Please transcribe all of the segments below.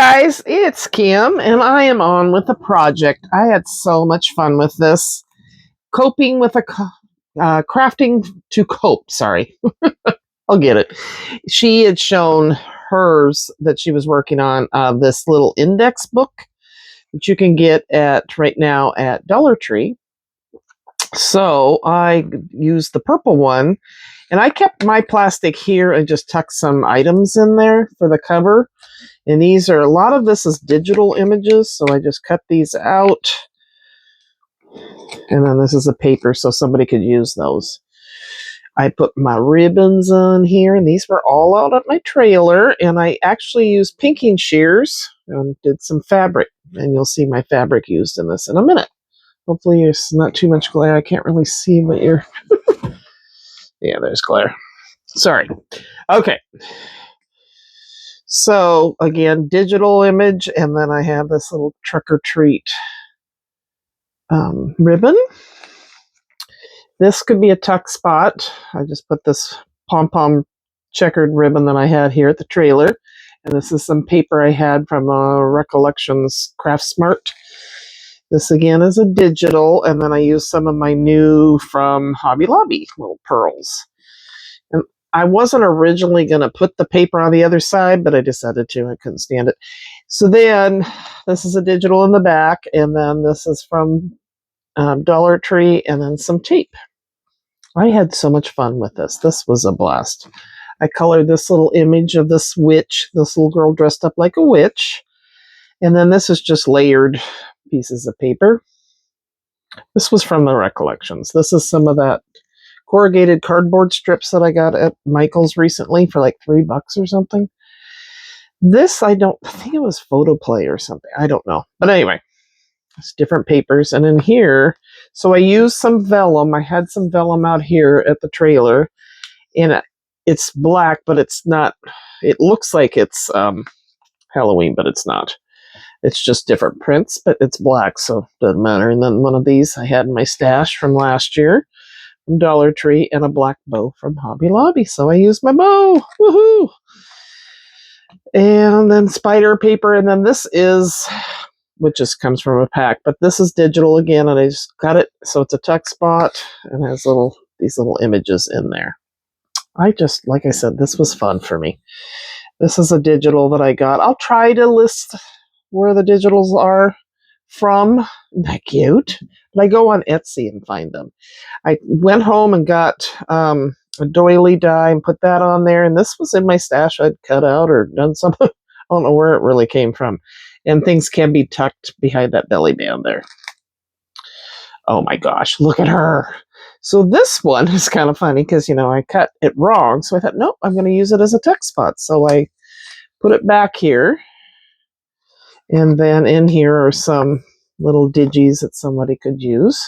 guys, it's Kim, and I am on with a project. I had so much fun with this. Coping with crafting to cope. Sorry, I'll get it. She had shown hers that she was working on this little index book that you can get at right now at Dollar Tree. So I used the purple one, and I kept my plastic here and just tucked some items in there for the cover. And these are, a lot of this is digital images, so I just cut these out. And then this is a paper, so somebody could use those. I put my ribbons on here, and these were all out at my trailer. And I actually used pinking shears and did some fabric. And you'll see my fabric used in this in a minute. Hopefully there's not too much glare. I can't really see what you're... Yeah, there's glare. Sorry. Okay. So, again, digital image, and then I have this little trick or treat ribbon. This could be a tuck spot. I just put this pom-pom checkered ribbon that I had here at the trailer. And this is some paper I had from Recollections Craft Smart. This, again, is a digital, and then I used some of my new from Hobby Lobby, little pearls. And I wasn't originally going to put the paper on the other side, but I decided to. I couldn't stand it. So then this is a digital in the back, and then this is from Dollar Tree, and then some tape. I had so much fun with this. This was a blast. I colored this little image of this witch, this little girl dressed up like a witch. And then this is just layered pieces of paper. This was from the Recollections. This is some of that corrugated cardboard strips that I got at Michael's recently for like $3 or something. This, I think it was Photoplay or something. I don't know. But anyway, it's different papers. And in here, so I used some vellum. I had some vellum out here at the trailer. And it's black, but it's not. It looks like it's Halloween, but it's not. It's just different prints, but it's black, so it doesn't matter. And then one of these I had in my stash from last year from Dollar Tree, and a black bow from Hobby Lobby. So I used my bow. Woohoo! And then spider paper, and then this is, which just comes from a pack, but this is digital again, and I just cut it so it's a tuck spot and has these little images in there. Like I said, this was fun for me. This is a digital that I got. I'll try to list where the digitals are from. Isn't that cute? But I go on Etsy and find them. I went home and got a doily die and put that on there. And this was in my stash I'd cut out or done something. I don't know where it really came from. And things can be tucked behind that belly band there. Oh my gosh, look at her. So this one is kind of funny because, I cut it wrong. So I thought, nope, I'm going to use it as a tuck spot. So I put it back here. And then in here are some little digis that somebody could use.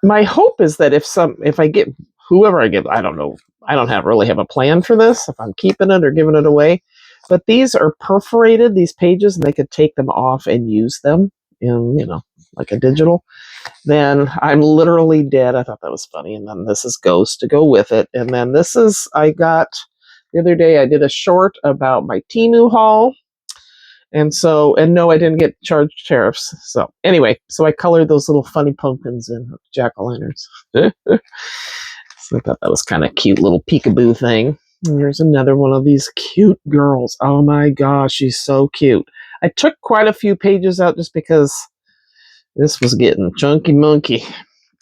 My hope is that if I get whoever I give, I don't know. I don't really have a plan for this, if I'm keeping it or giving it away. But these are perforated, these pages, and they could take them off and use them in, like a digital. Then I'm literally dead. I thought that was funny. And then this is Ghost to go with it. And then this is, I got the other day, I did a short about my Temu haul. And no, I didn't get charged tariffs. So anyway, so I colored those little funny pumpkins and jack-o'-lanterns. So I thought that was kind of cute little peekaboo thing. And here's another one of these cute girls. Oh my gosh, she's so cute. I took quite a few pages out just because this was getting chunky monkey.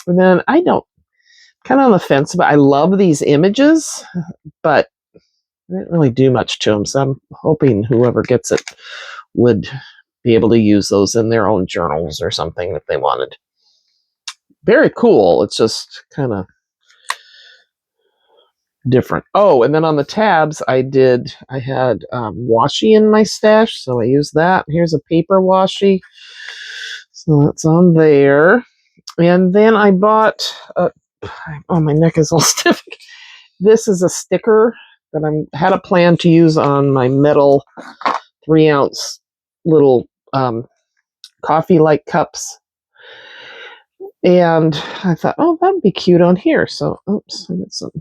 And then kind of on the fence, but I love these images, but I didn't really do much to them. So I'm hoping whoever gets it would be able to use those in their own journals or something if they wanted. Very cool. It's just kind of different. Oh, and then on the tabs, I had washi in my stash, so I used that. Here's a paper washi. So that's on there. And then I bought, my neck is all stiff. This is a sticker that I had a plan to use on my metal 3-ounce little coffee-like cups. And I thought, oh, that'd be cute on here. So, oops, I got some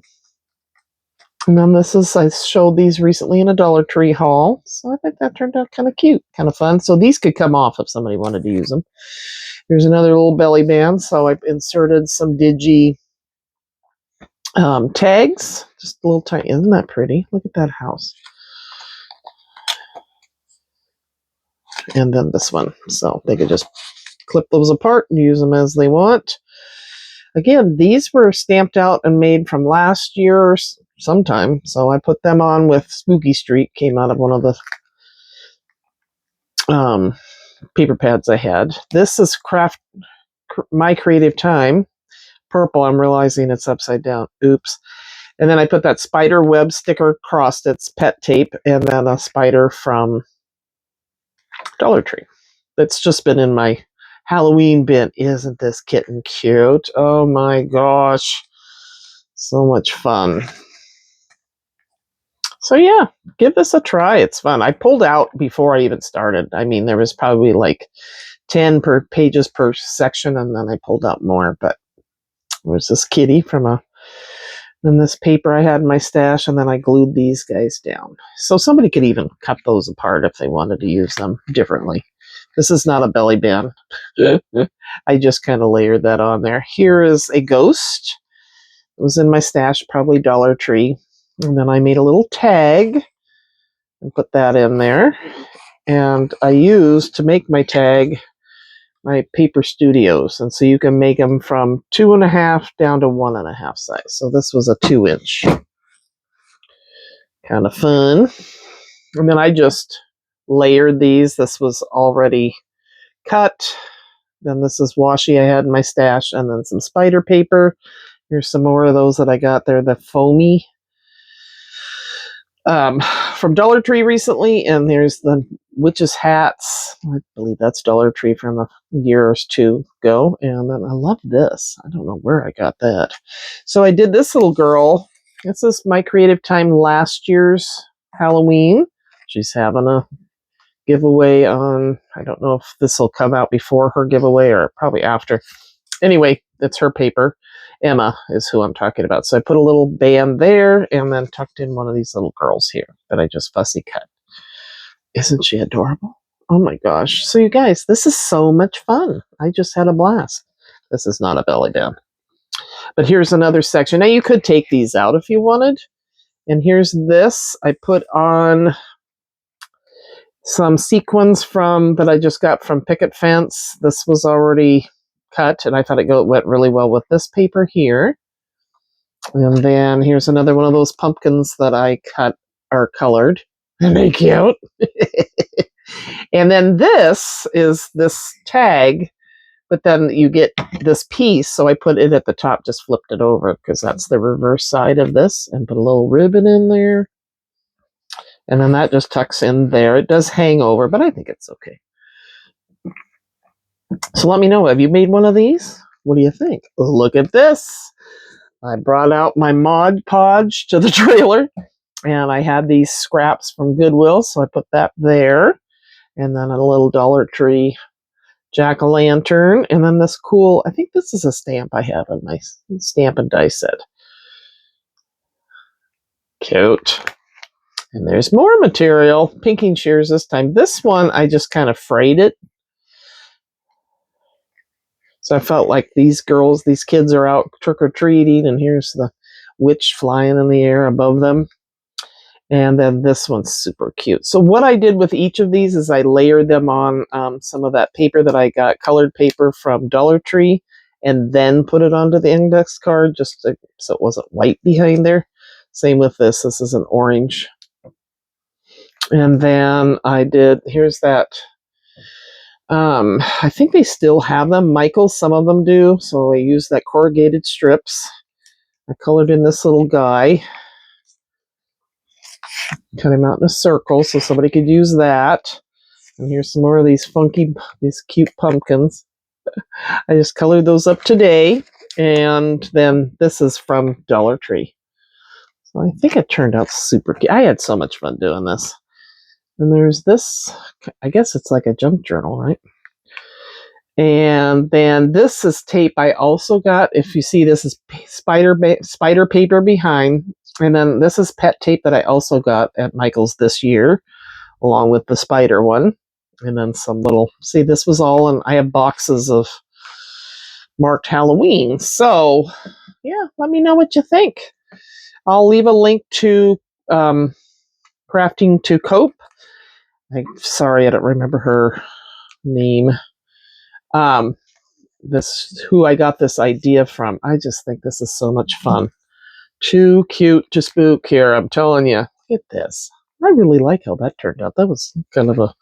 And then I showed these recently in a Dollar Tree haul. So I think that turned out kind of cute, kind of fun. So these could come off if somebody wanted to use them. Here's another little belly band. So I inserted some Digi tags. Just a little tiny. Isn't that pretty? Look at that house. And then this one. So they could just clip those apart and use them as they want. Again, these were stamped out and made from last year sometime. So I put them on with Spooky Street. Came out of one of the paper pads I had. This is My Creative Time. Purple. I'm realizing it's upside down. Oops. And then I put that spider web sticker across its pet tape, and then a spider from Dollar Tree. That's just been in my Halloween bin. Isn't this kitten cute? Oh my gosh. So much fun. So yeah, give this a try. It's fun. I pulled out before I even started. I mean, there was probably like 10 per pages per section, and then I pulled out more. But there's this kitty then this paper I had in my stash, and then I glued these guys down. So somebody could even cut those apart if they wanted to use them differently. This is not a belly band. I just kind of layered that on there. Here is a ghost. It was in my stash, probably Dollar Tree. And then I made a little tag and put that in there. And I used, to make my tag, my Paper Studios. And so you can make them from 2.5 down to 1.5 size. So this was a 2-inch. Kind of fun. And then I just layered these. This was already cut. Then this is washi I had in my stash. And then some spider paper. Here's some more of those that I got there. The foamy from Dollar Tree recently. And there's the witches' hats. I believe that's Dollar Tree from a year or two ago. And then I love this. I don't know where I got that. So I did this little girl. This is My Creative Time last year's Halloween. She's having a giveaway on, I don't know if this will come out before her giveaway or probably after. Anyway, it's her paper. Emma is who I'm talking about. So I put a little band there and then tucked in one of these little girls here that I just fussy cut. Isn't she adorable? Oh my gosh. So you guys, this is so much fun. I just had a blast. This is not a belly band. But here's another section. Now you could take these out if you wanted. And here's this. I put on some sequins that I just got from Picket Fence. This was already cut, and I thought it went really well with this paper here. And then here's another one of those pumpkins that I cut or colored. Isn't they cute? And then this is this tag, but then you get this piece. So I put it at the top, just flipped it over because that's the reverse side of this, and put a little ribbon in there. And then that just tucks in there. It does hang over, but I think it's okay. So let me know, have you made one of these? What do you think? Look at this. I brought out my Mod Podge to the trailer, and I had these scraps from Goodwill, so I put that there. And then a little Dollar Tree jack-o'-lantern, and then this cool, I think this is a stamp I have in my stamp and die set. Cute. And there's more material, pinking shears this time. This one, I just kind of frayed it. So I felt like these kids are out trick-or-treating, and here's the witch flying in the air above them. And then this one's super cute. So what I did with each of these is I layered them on some of that paper that I got, colored paper from Dollar Tree, and then put it onto the index card so it wasn't white behind there. Same with this. This is an orange. And then here's that. I think they still have them. Michaels, some of them do. So I used that corrugated strips. I colored in this little guy. Cut him out in a circle so somebody could use that. And here's some more of these cute pumpkins. I just colored those up today. And then this is from Dollar Tree. So I think it turned out super cute. I had so much fun doing this. And there's this, I guess it's like a junk journal, right? And then this is tape I also got. If you see, this is spider paper behind. And then this is pet tape that I also got at Michael's this year, along with the spider one. And then some little, see, this was all, and I have boxes of marked Halloween. So, yeah, let me know what you think. I'll leave a link to Crafting to Cope. Sorry, I don't remember her name. This who I got this idea from. I just think this is so much fun. Too cute to spook here, I'm telling you. Look at this. I really like how that turned out. That was kind of a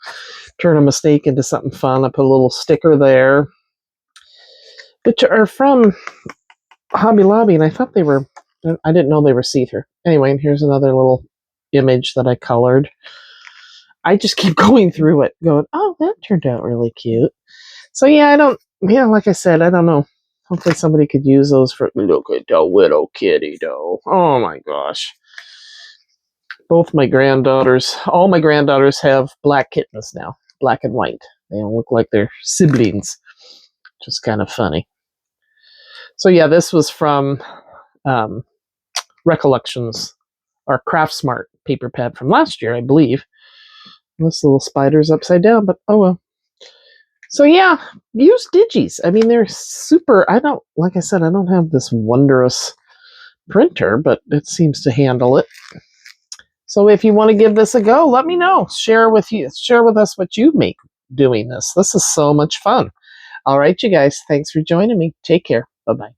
turn a mistake into something fun. I put a little sticker there, which are from Hobby Lobby, and I thought they were, I didn't know they were see-through. Anyway, and here's another little image that I colored. I just keep going through it, going, oh, that turned out really cute. So yeah, like I said, I don't know. Hopefully somebody could use those for, look at the little kitty though. Oh my gosh. Both my granddaughters, all my granddaughters have black kittens now, black and white. They don't look like they're siblings, which is kind of funny. So yeah, this was from Recollections, or Craft Smart paper pad from last year, I believe. This little spider's upside down, but oh well. So yeah, use digis. I mean, they're super. Like I said, I don't have this wondrous printer, but it seems to handle it. So if you want to give this a go, let me know. Share with us what you make doing this. This is so much fun. All right, you guys, thanks for joining me. Take care. Bye-bye.